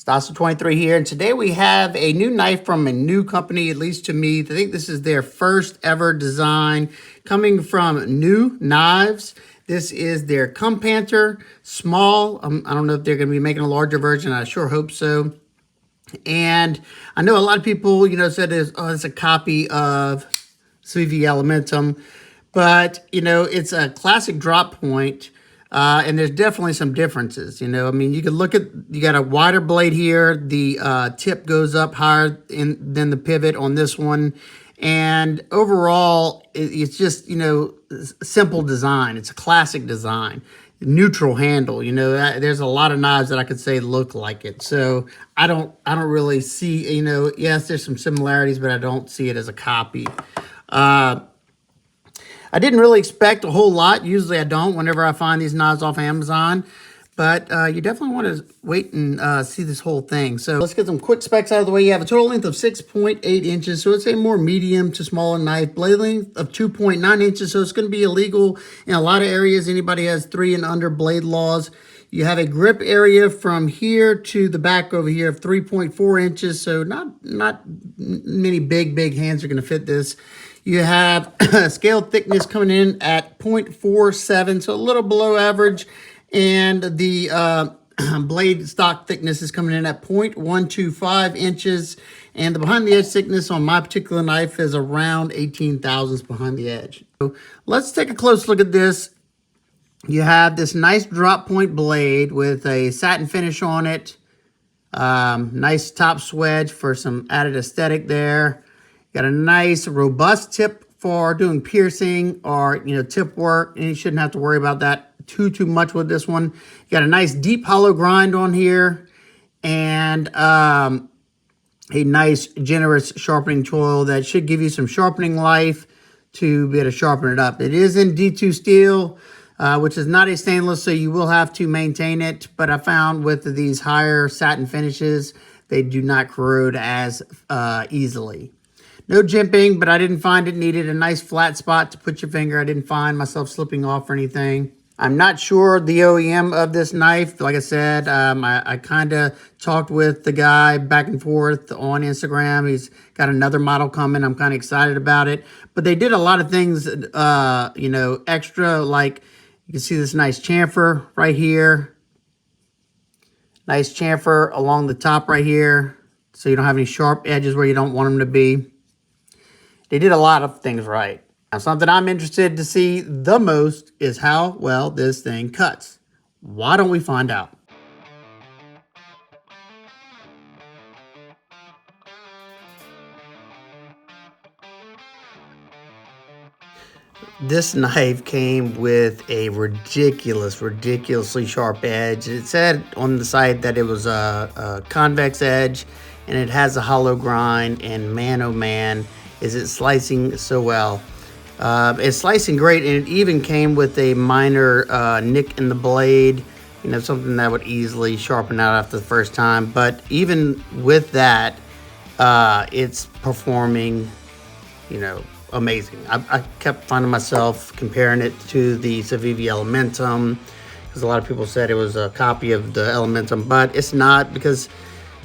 Stasa23 here, and today we have a new knife from a new company, at least to me. I think this is their first ever design coming from New Knives. This is their Kumpanter small. I don't know if they're going to be making a larger version. I sure hope so. And I know a lot of people, said it's a copy of Silky Elementum, but, it's a classic drop point. And there's definitely some differences, I mean, you got a wider blade here. The tip goes up higher than the pivot on this one. And overall, it's just, simple design. It's a classic design. Neutral handle, there's a lot of knives that I could say look like it. So I don't really see, yes, there's some similarities, but I don't see it as a copy. I didn't really expect a whole lot. Usually I don't whenever I find these knives off Amazon. But you definitely want to wait and see this whole thing. So let's get some quick specs out of the way. You have a total length of 6.8 inches. So it's a more medium to smaller knife. Blade length of 2.9 inches. So it's going to be illegal in a lot of areas. Anybody has 3 and under blade laws. You have a grip area from here to the back over here of 3.4 inches. So not many big hands are going to fit this. You have scale thickness coming in at 0.47, so a little below average. And the blade stock thickness is coming in at 0.125 inches. And the behind the edge thickness on my particular knife is around 18 thousandths behind the edge. So let's take a close look at this. You have this nice drop point blade with a satin finish on it. Nice top swedge for some added aesthetic there. Got a nice robust tip for doing piercing or, tip work. And you shouldn't have to worry about that too much with this one. You got a nice deep hollow grind on here. And a nice generous sharpening tool that should give you some sharpening life to be able to sharpen it up. It is in D2 steel, which is not a stainless, so you will have to maintain it. But I found with these higher satin finishes, they do not corrode as easily. No jimping, but I didn't find it needed a nice flat spot to put your finger. I didn't find myself slipping off or anything. I'm not sure the OEM of this knife. Like I said, I kind of talked with the guy back and forth on Instagram. He's got another model coming. I'm kind of excited about it. But they did a lot of things, extra. Like you can see this nice chamfer right here. Nice chamfer along the top right here. So you don't have any sharp edges where you don't want them to be. They did a lot of things right. Now, something I'm interested to see the most is how well this thing cuts. Why don't we find out? This knife came with a ridiculously sharp edge. It said on the site that it was a convex edge, and it has a hollow grind, and man, oh man, is it slicing so well. It's slicing great, and it even came with a minor nick in the blade, something that would easily sharpen out after the first time. But even with that, it's performing, amazing. I kept finding myself comparing it to the Silky Elementum, because a lot of people said it was a copy of the Elementum, but it's not, because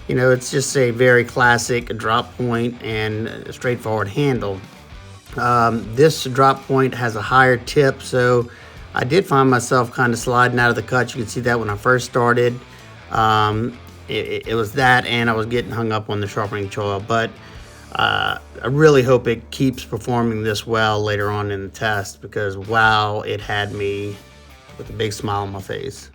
it's just a very classic drop point and a straightforward handle. This drop point has a higher tip, so I did find myself kind of sliding out of the cut. You can see that when I first started. It was that, and I was getting hung up on the sharpening choil, but I really hope it keeps performing this well later on in the test, because wow, it had me with a big smile on my face.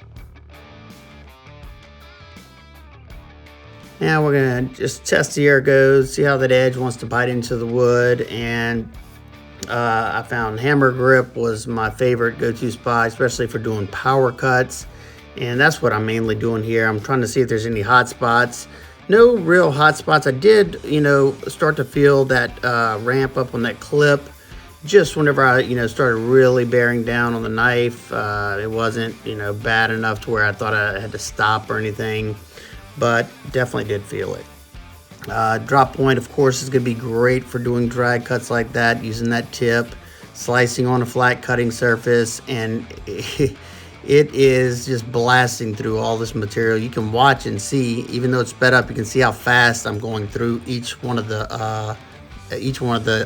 Now we're gonna just test the air goes, see how that edge wants to bite into the wood. And I found hammer grip was my favorite go-to spot, especially for doing power cuts. And that's what I'm mainly doing here. I'm trying to see if there's any hot spots. No real hot spots. I did, start to feel that ramp up on that clip just whenever I, started really bearing down on the knife. It wasn't, bad enough to where I thought I had to stop or anything, but definitely did feel it. Drop point, of course, is going to be great for doing drag cuts like that, using that tip, slicing on a flat cutting surface. And It is just blasting through all this material. You can watch and see, even though it's sped up, you can see how fast I'm going through each one of the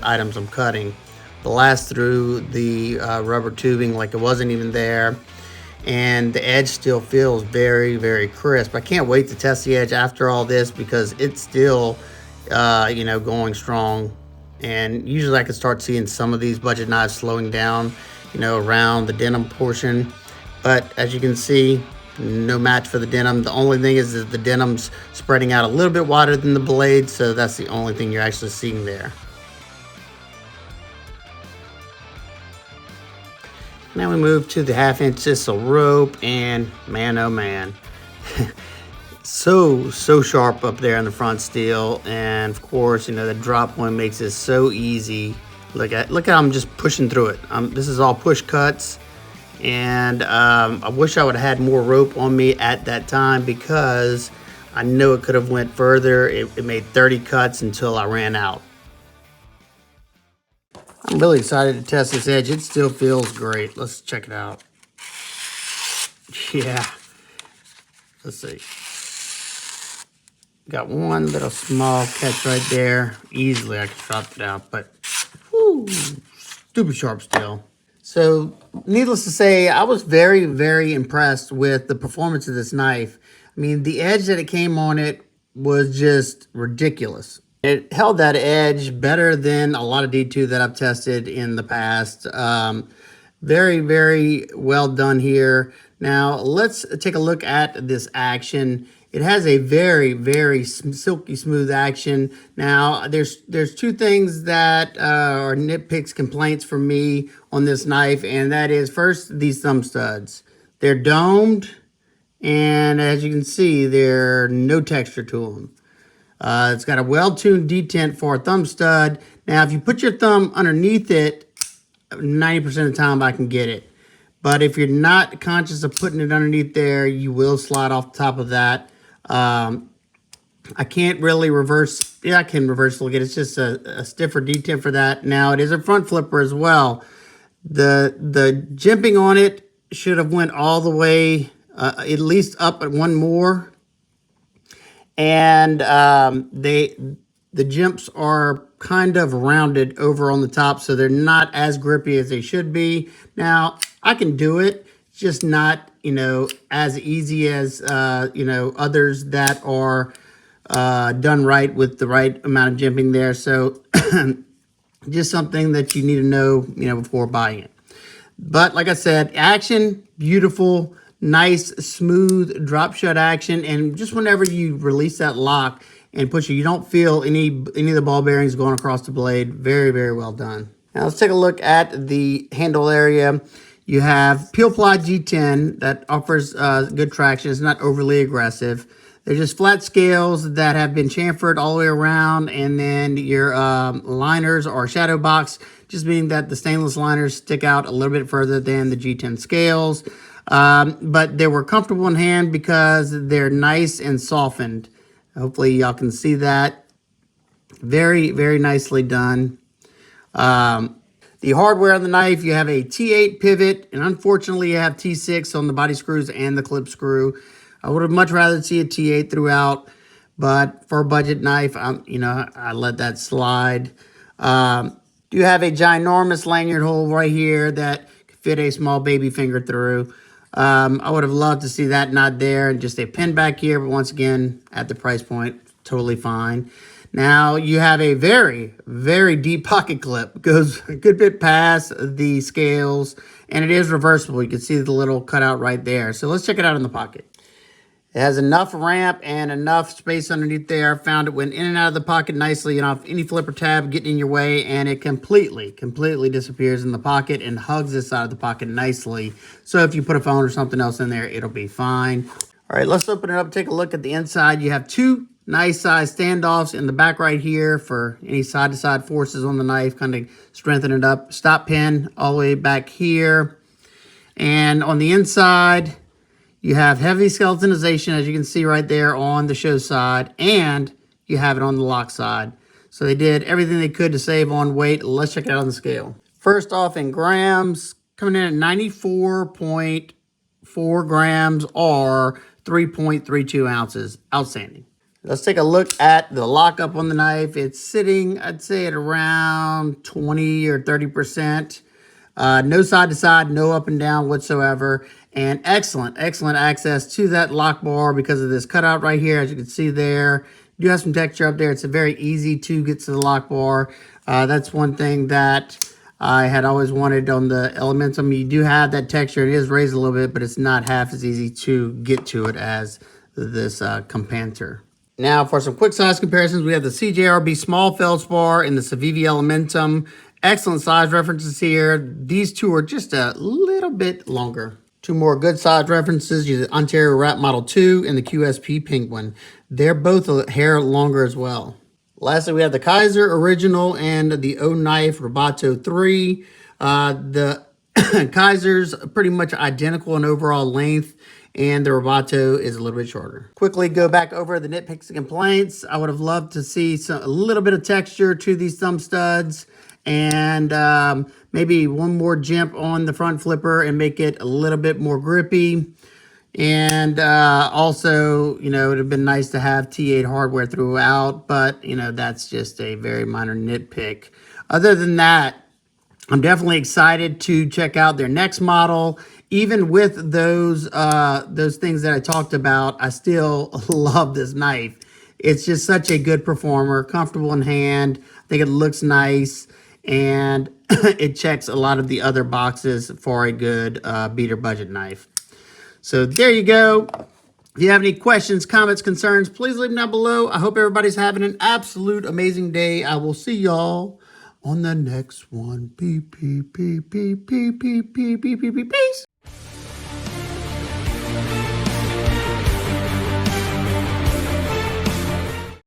items I'm cutting. Blast through the rubber tubing like it wasn't even there, and the edge still feels very, very crisp. I can't wait to test the edge after all this because it's still, going strong. And usually I can start seeing some of these budget knives slowing down, around the denim portion. But as you can see, no match for the denim. The only thing is that the denim's spreading out a little bit wider than the blade, so that's the only thing you're actually seeing there. Now we move to the 1/2-inch sisal rope, and man, oh man, so sharp up there in the front steel. And of course, the drop point makes this so easy. Look at how I'm just pushing through it. This is all push cuts. And I wish I would have had more rope on me at that time because I know it could have went further. It made 30 cuts until I ran out. I'm really excited to test this edge. It still feels great. Let's check it out. Yeah. Let's see. Got one little small catch right there. Easily I could drop it out, but whew, stupid sharp still. So, needless to say, I was very, very impressed with the performance of this knife. I mean, the edge that it came on it was just ridiculous. It held that edge better than a lot of D2 that I've tested in the past. Very, very well done here. Now, let's take a look at this action. It has a very, very silky smooth action. Now, there's two things that are nitpicks, complaints for me on this knife, and that is, first, these thumb studs. They're domed, and as you can see, there's no texture to them. It's got a well-tuned detent for a thumb stud. Now, if you put your thumb underneath it, 90% of the time I can get it. But if you're not conscious of putting it underneath there, you will slide off the top of that. I can't really reverse. Yeah, I can reverse look at it. It's just a stiffer detent for that. Now, it is a front flipper as well. The jimping on it should have went all the way, at least up at one more. And the jimps are kind of rounded over on the top, so they're not as grippy as they should be. Now, I can do it, it's just not, as easy as, others that are done right with the right amount of jimping there. So just something that you need to know, before buying it. But like I said, action, beautiful, nice, smooth drop shut action. And just whenever you release that lock and push it, you don't feel any of the ball bearings going across the blade. Very, very well done. Now let's take a look at the handle area. You have Peel Ply G10 that offers good traction. It's not overly aggressive. They're just flat scales that have been chamfered all the way around, and then your liners are shadow box, just meaning that the stainless liners stick out a little bit further than the G10 scales. But they were comfortable in hand because they're nice and softened. Hopefully y'all can see that. Very, very nicely done. The hardware on the knife, you have a T8 pivot, and unfortunately you have T6 on the body screws and the clip screw. I would have much rather see a T8 throughout, but for a budget knife, I let that slide. You have a ginormous lanyard hole right here that could fit a small baby finger through. I would have loved to see that not there, and just a pin back here, but once again, at the price point, totally fine. Now, you have a very, very deep pocket clip. It goes a good bit past the scales, and it is reversible. You can see the little cutout right there. So let's check it out in the pocket. It has enough ramp and enough space underneath there. Found it went in and out of the pocket nicely, if any flipper tab getting in your way, and it completely disappears in the pocket and hugs this side of the pocket nicely. So if you put a phone or something else in there, it'll be fine. All right, let's open it up, take a look at the inside. You have two nice size standoffs in the back right here for any side-to-side forces on the knife, kind of strengthen it up. Stop pin all the way back here. And on the inside, you have heavy skeletonization, as you can see right there on the show side, and you have it on the lock side. So they did everything they could to save on weight. Let's check it out on the scale. First off, in grams, coming in at 94.4 0.4 grams or 3.32 ounces. Outstanding. Let's take a look at the lockup on the knife. It's sitting, I'd say, at around 20 or 30%. No side to side, no up and down whatsoever. And excellent access to that lock bar because of this cutout right here. As you can see there, you do have some texture up there. It's a very easy to get to the lock bar. That's one thing that I had always wanted on the Elementum. You do have that texture. It is raised a little bit, but it's not half as easy to get to it as this Kumpanter. Now for some quick size comparisons, we have the CJRB small feldspar and the Civivi Elementum. Excellent size references here. These two are just a little bit longer. Two more good size references, you the Ontario Rat Model 2 and the QSP Penguin. They're both a hair longer as well. Lastly, we have the Kaiser Original and the O Knife Roboto 3. The Kaiser's pretty much identical in overall length, and the Roboto is a little bit shorter. Quickly go back over the nitpicks and complaints. I would have loved to see a little bit of texture to these thumb studs, and maybe one more jimp on the front flipper and make it a little bit more grippy. And also, you know, it would have been nice to have T8 hardware throughout, but, you know, that's just a very minor nitpick. Other than that, I'm definitely excited to check out their next model. Even with those things that I talked about, I still love this knife. It's just such a good performer, comfortable in hand. I think it looks nice, and it checks a lot of the other boxes for a good beater budget knife. So there you go. If you have any questions, comments, concerns, please leave them down below. I hope everybody's having an absolute amazing day. I will see y'all on the next one. Peace.